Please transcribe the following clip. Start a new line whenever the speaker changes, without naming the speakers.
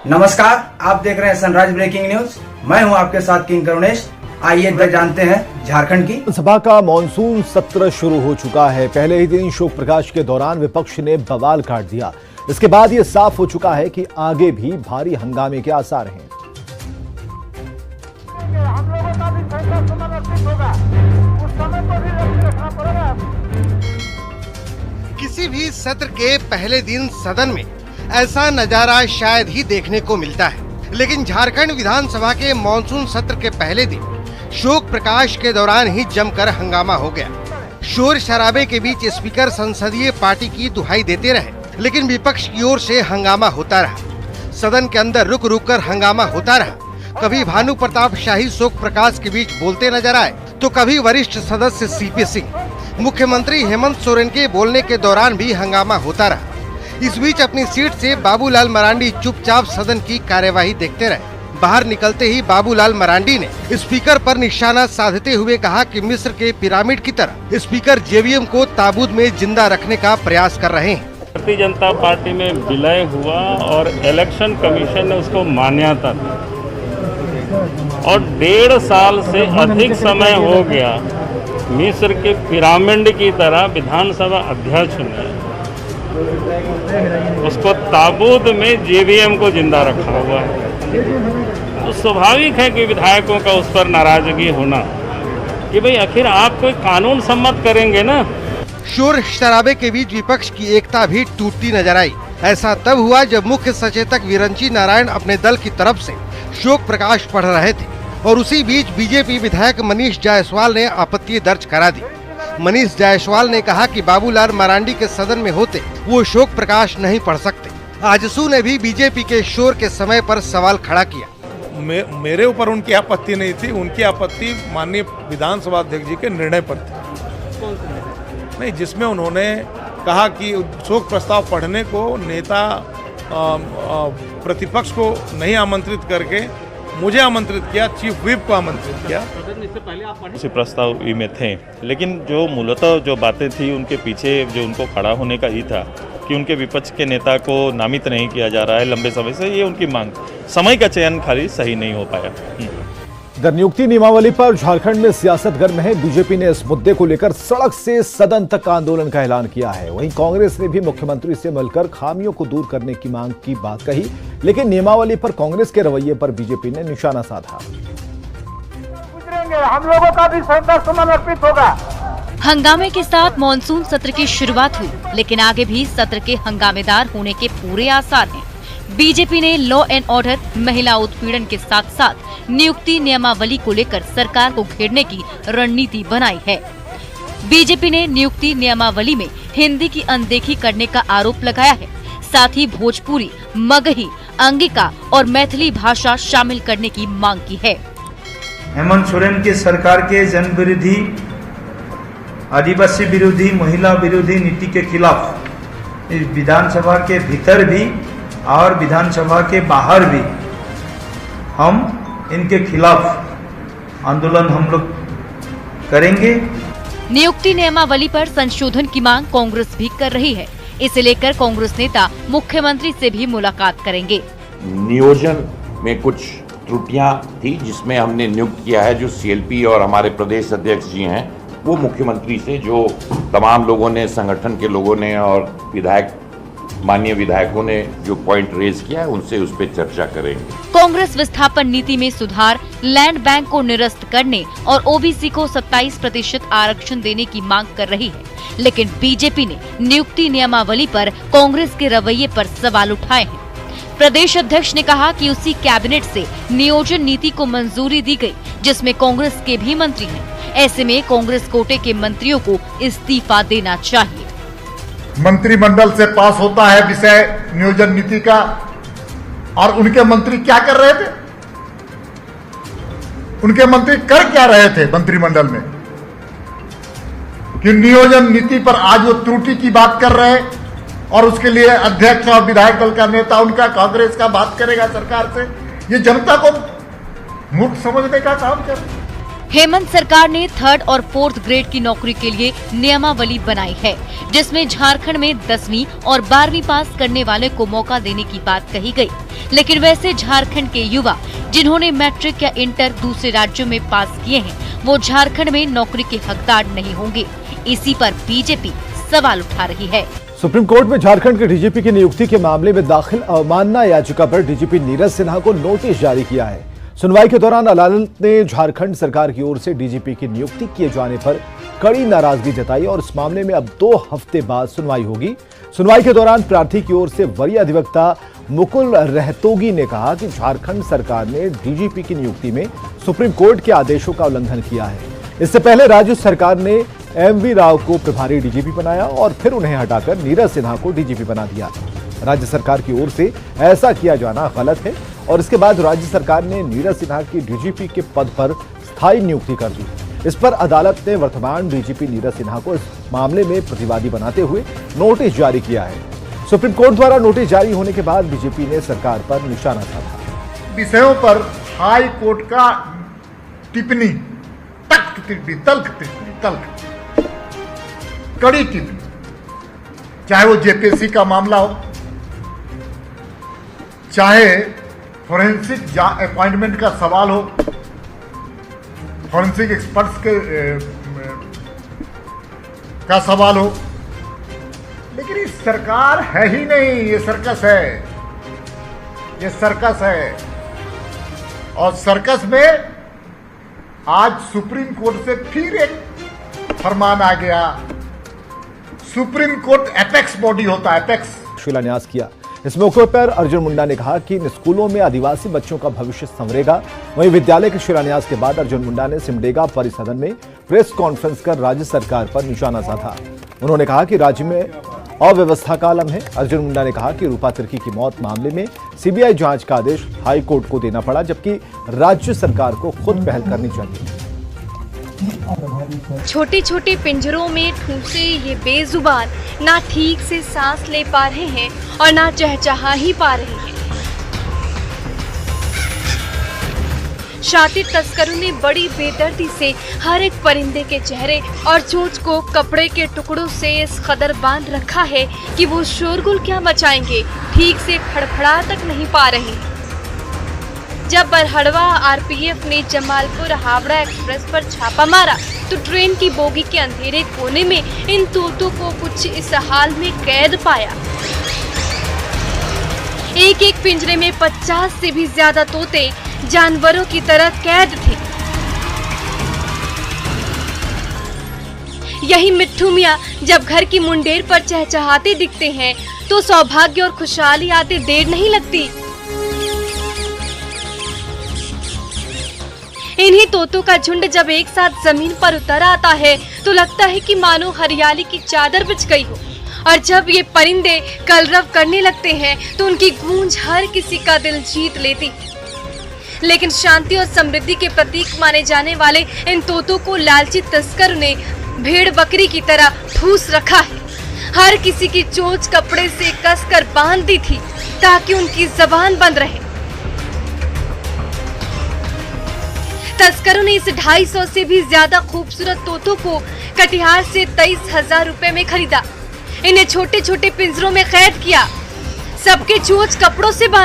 नमस्कार, आप देख रहे हैं सनराइज ब्रेकिंग न्यूज। मैं हूं आपके साथ किंग करुणेश। आइए जानते हैं झारखंड की
सभा का मॉनसून सत्र शुरू हो चुका है। पहले ही दिन शोक प्रकाश के दौरान विपक्ष ने बवाल काट दिया। इसके बाद ये साफ हो चुका है कि आगे भी भारी हंगामे के आसार हैं।
हम लोगों का भी फैसला समर्पित होगा, उस समय को भी रखना पड़ेगा।
किसी भी सत्र के पहले दिन सदन में ऐसा नजारा शायद ही देखने को मिलता है, लेकिन झारखंड विधानसभा के मॉनसून सत्र के पहले दिन शोक प्रकाश के दौरान ही जमकर हंगामा हो गया। शोर शराबे के बीच स्पीकर संसदीय पार्टी की दुहाई देते रहे, लेकिन विपक्ष की ओर से हंगामा होता रहा। सदन के अंदर रुक रुक कर हंगामा होता रहा। कभी भानु प्रताप शाही शोक प्रकाश के बीच बोलते नजर आए, तो कभी वरिष्ठ सदस्य सीपी सिंह। मुख्यमंत्री हेमंत सोरेन के बोलने के दौरान भी हंगामा होता रहा। इस बीच अपनी सीट से बाबूलाल मरांडी चुपचाप सदन की कार्यवाही देखते रहे। बाहर निकलते ही बाबूलाल मरांडी ने स्पीकर पर निशाना साधते हुए कहा कि मिस्र के पिरामिड की तरह स्पीकर जेवीएम को ताबूत में जिंदा रखने का प्रयास कर रहे हैं।
भारतीय जनता पार्टी में विलय हुआ और इलेक्शन कमीशन ने उसको मान्यता दी और 1.5 साल से अधिक समय हो गया मिस्र के पिरामिड की तरह विधानसभा अध्यक्ष ने उसको ताबूत में जेवीएम को जिंदा रखा हुआ है। तो स्वाभाविक है कि विधायकों का उस पर नाराजगी होना कि भाई आखिर आप कोई कानून सम्मत करेंगे ना।
शोर शराबे के बीच विपक्ष की एकता भी टूटती नजर आई। ऐसा तब हुआ जब मुख्य सचेतक विरंची नारायण अपने दल की तरफ से शोक प्रकाश पढ़ रहे थे और उसी बीच बीजेपी विधायक मनीष जायसवाल ने आपत्ति दर्ज करा दी। मनीष जायसवाल ने कहा कि बाबूलाल मरांडी के सदन में होते वो शोक प्रकाश नहीं पढ़ सकते। आजसू ने भी बीजेपी के शोर के समय पर सवाल खड़ा किया।
मेरे ऊपर उनकी आपत्ति नहीं थी, उनकी आपत्ति माननीय विधानसभा अध्यक्ष जी के निर्णय पर थी। नहीं, जिसमें उन्होंने कहा कि शोक प्रस्ताव पढ़ने को नेता प्रतिपक्ष को नहीं आमंत्रित करके मुझे आमंत्रित किया, चीफ व्हिप को आमंत्रित किया।
उसी प्रस्ताव में थे, लेकिन जो मूलतः जो बातें थी उनके पीछे जो उनको खड़ा होने का ही था कि उनके विपक्ष के नेता को नामित नहीं किया जा रहा है लंबे समय से, ये उनकी मांग। समय का चयन खाली सही नहीं हो पाया।
इधर नियुक्ति नियमावली पर झारखंड में सियासत गर्म है। बीजेपी ने इस मुद्दे को लेकर सड़क से सदन तक आंदोलन का ऐलान किया है। वहीं कांग्रेस ने भी मुख्यमंत्री से मिलकर खामियों को दूर करने की मांग की बात कही, लेकिन नियमावली पर कांग्रेस के रवैये पर बीजेपी ने निशाना साधा।
हम लोगों का भी श्रद्धा सुमन अर्पित होगा।
हंगामे के साथ मॉनसून सत्र की शुरुआत हुई, लेकिन आगे भी सत्र के हंगामेदार होने के पूरे आसार हैं। बीजेपी ने लॉ एंड ऑर्डर, महिला उत्पीड़न के साथ साथ नियुक्ति नियमावली को लेकर सरकार को घेरने की रणनीति बनाई है। बीजेपी ने नियुक्ति नियमावली में हिंदी की अनदेखी करने का आरोप लगाया है। साथ ही भोजपुरी, मगही, अंगिका और मैथिली भाषा शामिल करने की मांग की है।
हेमंत सोरेन की सरकार के जन विरोधी, आदिवासी विरोधी, महिला विरोधी नीति के खिलाफ विधानसभा के भीतर भी और विधानसभा के बाहर भी हम इनके खिलाफ आंदोलन हम लोग करेंगे।
नियुक्ति नियमावली पर संशोधन की मांग कांग्रेस भी कर रही है। इसे लेकर कांग्रेस नेता मुख्यमंत्री से भी मुलाकात करेंगे।
नियोजन में कुछ त्रुटियां थी, जिसमें हमने नियुक्त किया है जो सीएलपी और हमारे प्रदेश अध्यक्ष जी हैं, वो मुख्यमंत्री से जो तमाम लोगों ने, संगठन के लोगों ने और विधायक, माननीय विधायकों ने जो पॉइंट रेज किया है, उनसे उस पर चर्चा करेंगे।
कांग्रेस विस्थापन नीति में सुधार, लैंड बैंक को निरस्त करने और ओबीसी को 27% आरक्षण देने की मांग कर रही है, लेकिन बीजेपी ने नियुक्ति नियमावली पर कांग्रेस के रवैये पर सवाल उठाए हैं। प्रदेश अध्यक्ष ने कहा कि उसी कैबिनेट से नियोजन नीति को मंजूरी दी गई, जिसमें कांग्रेस के भी मंत्री हैं। ऐसे में कांग्रेस कोटे के मंत्रियों को इस्तीफा देना चाहिए।
मंत्रिमंडल से पास होता है विषय नियोजन नीति का, और उनके मंत्री क्या कर रहे थे? उनके मंत्री कर क्या रहे थे मंत्रिमंडल में कि नियोजन नीति पर आज वो त्रुटि की बात कर रहे हैं, और उसके लिए अध्यक्ष और विधायक दल का नेता उनका कांग्रेस का बात करेगा सरकार से। ये जनता को मूर्ख समझने का काम कर रहे हैं।
हेमंत सरकार ने 3rd और 4th ग्रेड की नौकरी के लिए नियमावली बनाई है, जिसमें झारखंड में 10वीं और 12वीं पास करने वाले को मौका देने की बात कही गई। लेकिन वैसे झारखंड के युवा जिन्होंने मैट्रिक या इंटर दूसरे राज्यों में पास किए हैं, वो झारखंड में नौकरी के हकदार नहीं होंगे। इसी पर बीजेपी सवाल उठा रही है।
सुप्रीम कोर्ट में झारखंड के डीजीपी की नियुक्ति के मामले में दाखिल अवमानना याचिका पर डीजीपी नीरज सिन्हा को नोटिस जारी किया है। सुनवाई के दौरान अदालत ने झारखंड सरकार की ओर से डीजीपी की नियुक्ति किए जाने पर कड़ी नाराजगी जताई और इस मामले में अब 2 हफ्ते बाद सुनवाई होगी। सुनवाई के दौरान प्रार्थी की ओर से वरीय अधिवक्ता मुकुल रहतोगी ने कहा कि झारखंड सरकार ने डीजीपी की नियुक्ति में सुप्रीम कोर्ट के आदेशों का उल्लंघन किया है। इससे पहले राज्य सरकार ने एमवी राव को प्रभारी डीजीपी बनाया और फिर उन्हें हटाकर नीरज सिन्हा को डीजीपी बना दिया। राज्य सरकार की ओर से ऐसा किया जाना गलत है और इसके बाद राज्य सरकार ने नीरज सिन्हा की डीजीपी के पद पर स्थायी नियुक्ति कर दी। इस पर अदालत ने वर्तमान डीजीपी नीरज सिन्हा को इस मामले में प्रतिवादी बनाते हुए नोटिस जारी किया है। सुप्रीम कोर्ट द्वारा नोटिस जारी होने के बाद बीजेपी ने सरकार पर निशाना साधा।
विषयों पर हाई कोर्ट का टिप्पणी, तल्ख कड़ी टिप्पणी, चाहे वो जेपीएससी का मामला हो, चाहे फोरेंसिक अपॉइंटमेंट का सवाल हो, फोरेंसिक एक्सपर्ट्स के का सवाल हो, लेकिन ये सरकार है ही नहीं, ये सर्कस है, ये सर्कस है। और सर्कस में आज सुप्रीम कोर्ट से फिर एक फरमान आ गया। सुप्रीम कोर्ट एपेक्स बॉडी होता है, एपेक्स।
शिलान्यास किया। इस मौके पर अर्जुन मुंडा ने कहा कि इन स्कूलों में आदिवासी बच्चों का भविष्य संवरेगा। वहीं विद्यालय के शिलान्यास के बाद अर्जुन मुंडा ने सिमडेगा परिसदन में प्रेस कॉन्फ्रेंस कर राज्य सरकार पर निशाना साधा। उन्होंने कहा कि राज्य में अव्यवस्था का आलम है। अर्जुन मुंडा ने कहा कि रूपा तिर्की की मौत मामले में सीबीआई जांच का आदेश हाई कोर्ट को देना पड़ा, जबकि राज्य सरकार को खुद पहल करनी चाहिए।
छोटे छोटे पिंजरों में ठूसे ये बेजुबान ना ठीक से सांस ले पा रहे हैं और ना चहचहा ही पा रहे हैं। शातिर तस्करों ने बड़ी बेदर्दी से हर एक परिंदे के चेहरे और चोंच को कपड़े के टुकड़ों से इस कदर बांध रखा है कि वो शोरगुल क्या मचाएंगे, ठीक से फड़फड़ा तक नहीं पा रहे। जब बरहड़वा आरपीएफ ने जमालपुर हावड़ा एक्सप्रेस पर छापा मारा तो ट्रेन की बोगी के अंधेरे कोने में इन तोतों को कुछ इस हाल में कैद पाया। एक एक पिंजरे में 50 से भी ज्यादा तोते जानवरों की तरह कैद थे। यही मिट्ठू मियाँ जब घर की मुंडेर पर चहचहाते दिखते हैं तो सौभाग्य और खुशहाली आते देर नहीं लगती। इन्हीं तोतों का झुंड जब एक साथ जमीन पर उतर आता है तो लगता है कि मानो हरियाली की चादर बिछ गई हो, और जब ये परिंदे कलरव करने लगते हैं तो उनकी गूंज हर किसी का दिल जीत लेती। लेकिन शांति और समृद्धि के प्रतीक माने जाने वाले इन तोतों को लालची तस्कर ने भेड़ बकरी की तरह ठूस रखा है। हर किसी की चोंच कपड़े से कसकर बांध दी थी ताकि उनकी जबान बंद रहे। तस्करों ने इस 250 से भी ज्यादा खूबसूरत तोतों को कटिहार से 23,000 रुपए में खरीदा। इन्हें छोटे छोटे पिंजरों में कैद किया, सबके चोंच कपड़ों से बांध